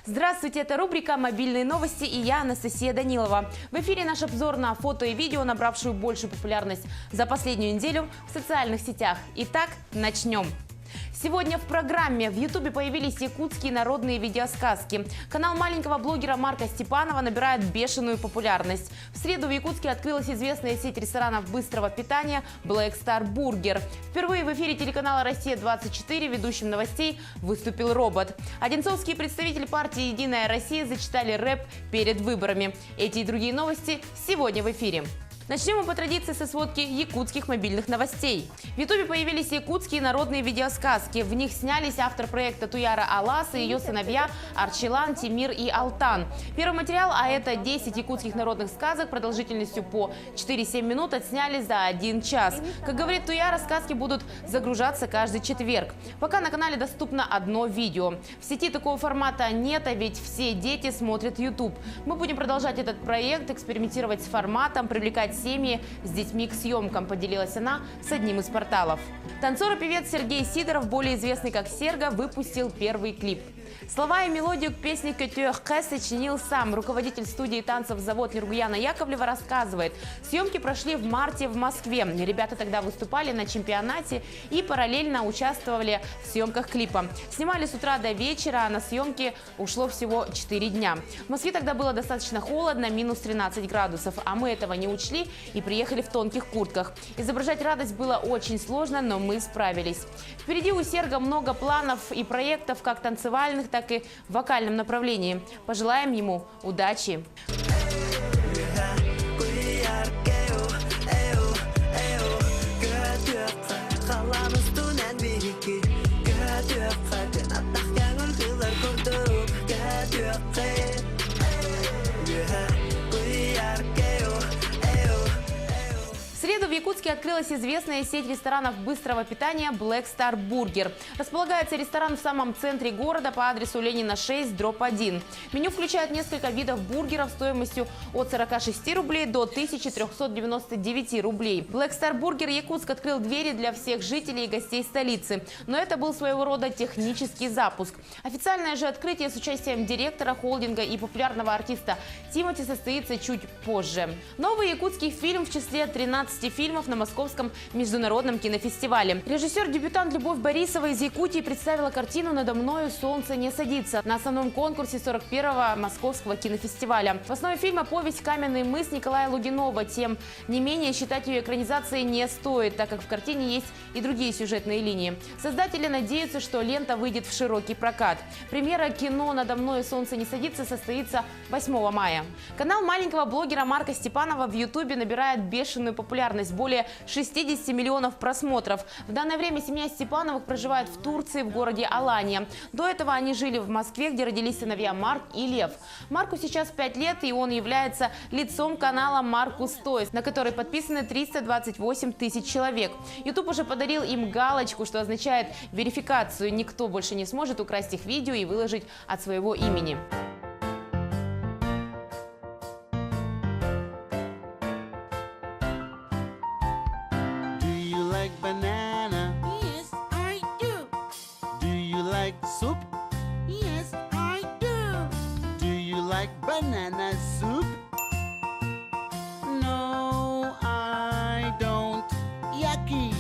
Здравствуйте, это рубрика «Мобильные новости» и я, Анастасия Данилова. В эфире наш обзор на фото и видео, набравшую большую популярность за последнюю неделю в социальных сетях. Итак, начнем. Сегодня в программе в Ютубе появились якутские народные видеосказки. Канал маленького блогера Марка Степанова набирает бешеную популярность. В среду в Якутске открылась известная сеть ресторанов быстрого питания Black Star Burger. Впервые в эфире телеканала «Россия-24» ведущим новостей выступил робот. Одинцовские представители партии «Единая Россия» зачитали рэп перед выборами. Эти и другие новости сегодня в эфире. Начнем мы по традиции со сводки якутских мобильных новостей. В Ютубе появились якутские народные видеосказки. В них снялись автор проекта Туяра Алас и ее сыновья Арчилан, Тимир и Алтан. Первый материал, а это 10 якутских народных сказок продолжительностью по 4-7 минут, отсняли за 1 час. Как говорит Туяра, сказки будут загружаться каждый четверг. Пока на канале доступно одно видео. В сети такого формата нет, а ведь все дети смотрят YouTube. Мы будем продолжать этот проект, экспериментировать с форматом, привлекать семьи с детьми к съемкам, поделилась она с одним из порталов. Танцор и певец Сергей Сидоров, более известный как Серго, выпустил первый клип. Слова и мелодию к песне «Кетюэхэ» сочинил сам. Руководитель студии танцев «Завод» Нургуяна Яковлева рассказывает. Съемки прошли в марте в Москве. Ребята тогда выступали на чемпионате и параллельно участвовали в съемках клипа. Снимали с утра до вечера, а на съемки ушло всего 4 дня. В Москве тогда было достаточно холодно, минус 13 градусов, а мы этого не учли и приехали в тонких куртках. Изображать радость было очень сложно, но мы справились. Впереди у Серго много планов и проектов, как танцевальных, так и в вокальном направлении. Пожелаем ему удачи! В среду в Якутске открылась известная сеть ресторанов быстрого питания Black Star Burger. Располагается ресторан в самом центре города по адресу Ленина 6, дробь 1. Меню включает несколько видов бургеров стоимостью от 46 рублей до 1399 рублей. Black Star Burger Якутск открыл двери для всех жителей и гостей столицы. Но это был своего рода технический запуск. Официальное же открытие с участием директора холдинга и популярного артиста Тимати состоится чуть позже. Новый якутский фильм в числе 13 фильмов на Московском международном кинофестивале. Режиссер-дебютант Любовь Борисова из Якутии представила картину «Надо мною солнце не садится» на основном конкурсе 41-го Московского кинофестиваля. В основе фильма повесть «Каменный мыс» Николая Лугинова. Тем не менее, считать ее экранизацией не стоит, так как в картине есть и другие сюжетные линии. Создатели надеются, что лента выйдет в широкий прокат. Премьера кино «Надо мною солнце не садится» состоится 8 мая. Канал маленького блогера Марка Степанова в Ютубе набирает бешеную популярность. Более 60 миллионов просмотров. В данное время семья Степановых проживает в Турции, в городе Алания. До этого они жили в Москве, где родились сыновья Марк и Лев. Марку сейчас 5 лет, и он является лицом канала Маркус Тойс, на который подписаны 328 тысяч человек. YouTube уже подарил им галочку, что означает верификацию. Никто больше не сможет украсть их видео и выложить от своего имени. Banana. Yes, I do. Do you like soup? Yes, I do. Do you like banana soup? No, I don't. Yucky.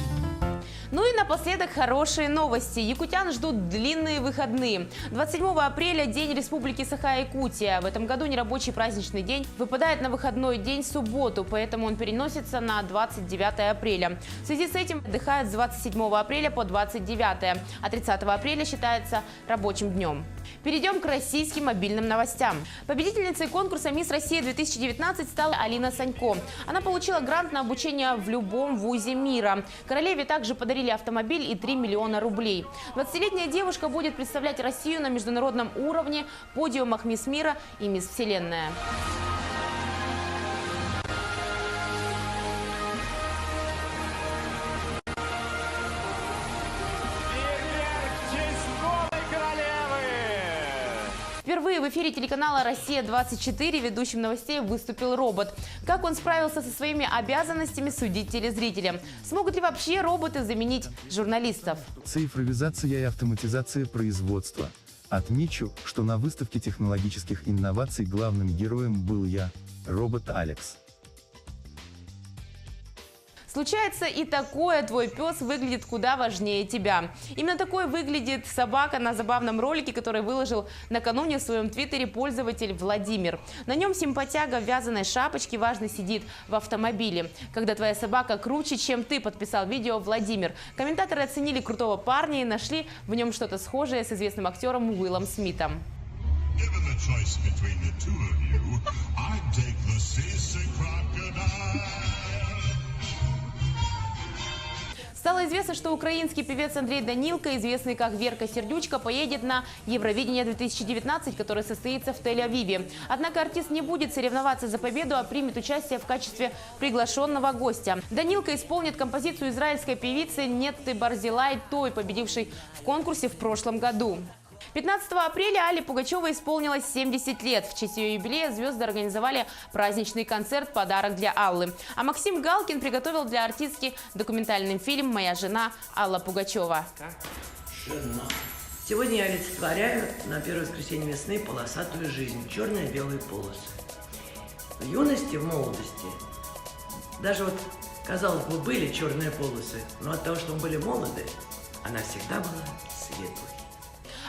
Ну и напоследок хорошие новости. Якутян ждут длинные выходные. 27 апреля – День Республики Саха-Якутия. В этом году нерабочий праздничный день выпадает на выходной день субботу, поэтому он переносится на 29 апреля. В связи с этим отдыхают с 27 апреля по 29, а 30 апреля считается рабочим днем. Перейдем к российским мобильным новостям. Победительницей конкурса «Мисс Россия-2019» стала Алина Санько. Она получила грант на обучение в любом вузе мира. Королеве также подарили автомобиль и 3 миллиона рублей. 20-летняя девушка будет представлять Россию на международном уровне, подиумах «Мисс Мира» и «Мисс Вселенная». Впервые в эфире телеканала «Россия-24» ведущим новостей выступил робот. Как он справился со своими обязанностями, судить телезрителям. Смогут ли вообще роботы заменить журналистов? Цифровизация и автоматизация производства. Отмечу, что на выставке технологических инноваций главным героем был я, робот Алекс. Случается и такое, твой пес выглядит куда важнее тебя. Именно такой выглядит собака на забавном ролике, который выложил накануне в своем твиттере пользователь Владимир. На нем симпатяга в вязаной шапочке важно сидит в автомобиле. Когда твоя собака круче, чем ты, подписал видео Владимир. Комментаторы оценили крутого парня и нашли в нем что-то схожее с известным актером Уиллом Смитом. Given the choice between the two of you, I'd take the seasick crocodile. Стало известно, что украинский певец Андрей Данилко, известный как Верка Сердючка, поедет на Евровидение 2019, которое состоится в Тель-Авиве. Однако артист не будет соревноваться за победу, а примет участие в качестве приглашенного гостя. Данилко исполнит композицию израильской певицы Нетты Барзилай, той, победившей в конкурсе в прошлом году. 15 апреля Алле Пугачевой исполнилось 70 лет. В честь ее юбилея звезды организовали праздничный концерт «Подарок для Аллы». А Максим Галкин приготовил для артистки документальный фильм «Моя жена» Алла Пугачева. Жена. Сегодня я олицетворяю на первое воскресенье весны полосатую жизнь, черные и белые полосы. В юности, в молодости, даже вот, казалось бы, были черные полосы, но от того, что мы были молоды, она всегда была светлой.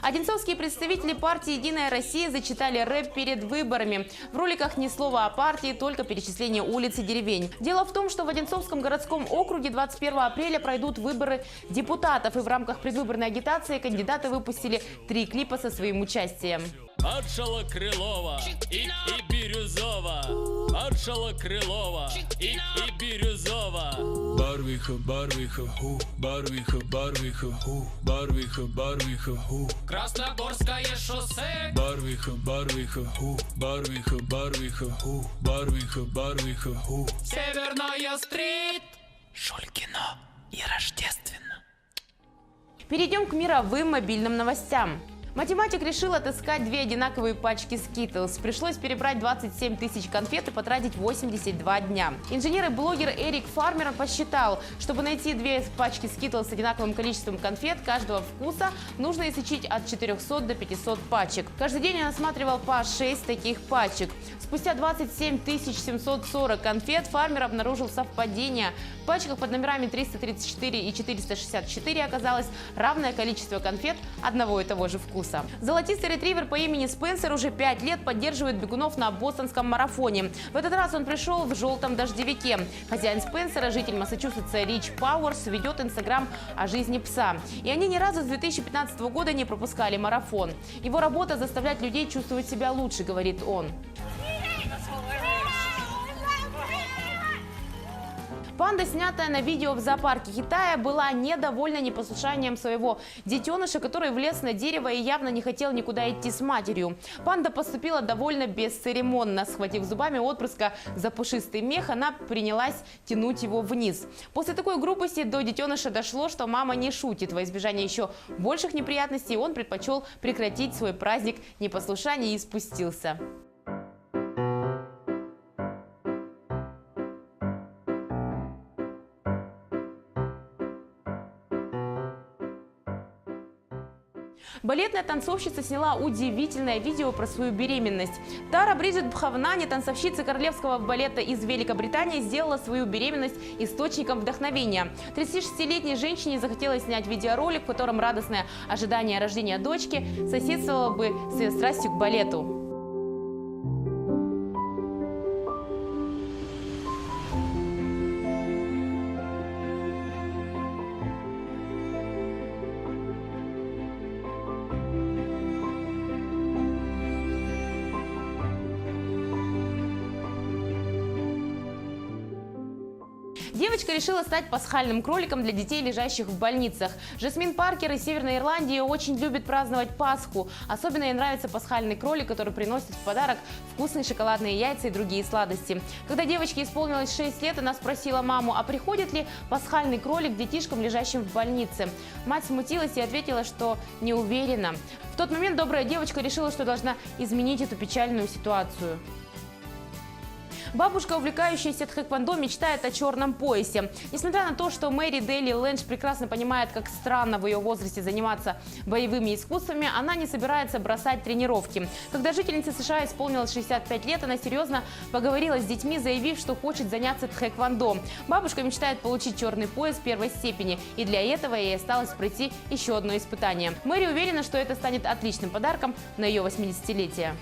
Одинцовские представители партии «Единая Россия» зачитали рэп перед выборами. В роликах ни слова о партии, только перечисление улиц и деревень. Дело в том, что в Одинцовском городском округе 21 апреля пройдут выборы депутатов. И в рамках предвыборной агитации кандидаты выпустили 3 клипа со своим участием. Маршала Крылова и Бирюзова, маршала Крылова и Бирюзова. Барвиха, Барвиха, ху, Барвиха, Барвиха, ху, Барвиха, Барвиха, ху. Красногорское шоссе. Барвиха, Барвиха, ху, Барвиха, Барвиха, ху, Барвиха, Барвиха, ху. Северная стрит. Шулькино и Рождественно. Перейдем к мировым мобильным новостям. Математик решил отыскать 2 одинаковые пачки Skittles. Пришлось перебрать 27 тысяч конфет и потратить 82 дня. Инженер и блогер Эрик Фармер посчитал, чтобы найти 2 пачки Skittles с одинаковым количеством конфет каждого вкуса, нужно изучить от 400 до 500 пачек. Каждый день он осматривал по 6 таких пачек. Спустя 27 740 конфет Фармер обнаружил совпадение. В пачках под номерами 334 и 464 оказалось равное количество конфет одного и того же вкуса. Золотистый ретривер по имени Спенсер уже 5 лет поддерживает бегунов на бостонском марафоне. В этот раз он пришел в желтом дождевике. Хозяин Спенсера, житель Массачусетса Рич Пауэрс, ведет инстаграм о жизни пса. И они ни разу с 2015 года не пропускали марафон. Его работа заставлять людей чувствовать себя лучше, говорит он. Панда, снятая на видео в зоопарке Китая, была недовольна непослушанием своего детеныша, который влез на дерево и явно не хотел никуда идти с матерью. Панда поступила довольно бесцеремонно. Схватив зубами отпрыска за пушистый мех, она принялась тянуть его вниз. После такой грубости до детеныша дошло, что мама не шутит. Во избежание еще больших неприятностей он предпочел прекратить свой праздник непослушания и спустился. Балетная танцовщица сняла удивительное видео про свою беременность. Тара Бриджит Бхавнани, танцовщица королевского балета из Великобритании, сделала свою беременность источником вдохновения. 36-летней женщине захотелось снять видеоролик, в котором радостное ожидание рождения дочки соседствовало бы с ее страстью к балету. Девочка решила стать пасхальным кроликом для детей, лежащих в больницах. Жасмин Паркер из Северной Ирландии очень любит праздновать Пасху. Особенно ей нравится пасхальный кролик, который приносит в подарок вкусные шоколадные яйца и другие сладости. Когда девочке исполнилось 6 лет, она спросила маму, а приходит ли пасхальный кролик детишкам, лежащим в больнице. Мать смутилась и ответила, что не уверена. В тот момент добрая девочка решила, что должна изменить эту печальную ситуацию. Бабушка, увлекающаяся тхэквондо, мечтает о черном поясе. Несмотря на то, что Мэри Дейли Лэндж прекрасно понимает, как странно в ее возрасте заниматься боевыми искусствами, она не собирается бросать тренировки. Когда жительнице США исполнилось 65 лет, она серьезно поговорила с детьми, заявив, что хочет заняться тхэквондо. Бабушка мечтает получить черный пояс первой степени, и для этого ей осталось пройти еще одно испытание. Мэри уверена, что это станет отличным подарком на ее 80-летие.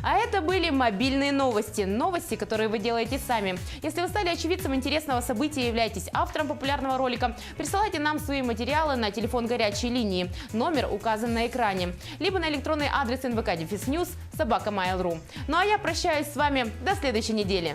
А это были мобильные новости. Новости, которые вы делаете сами. Если вы стали очевидцем интересного события и являетесь автором популярного ролика, присылайте нам свои материалы на телефон горячей линии. Номер указан на экране. Либо на электронный адрес nvk-news@mail.ru. Ну а я прощаюсь с вами до следующей недели.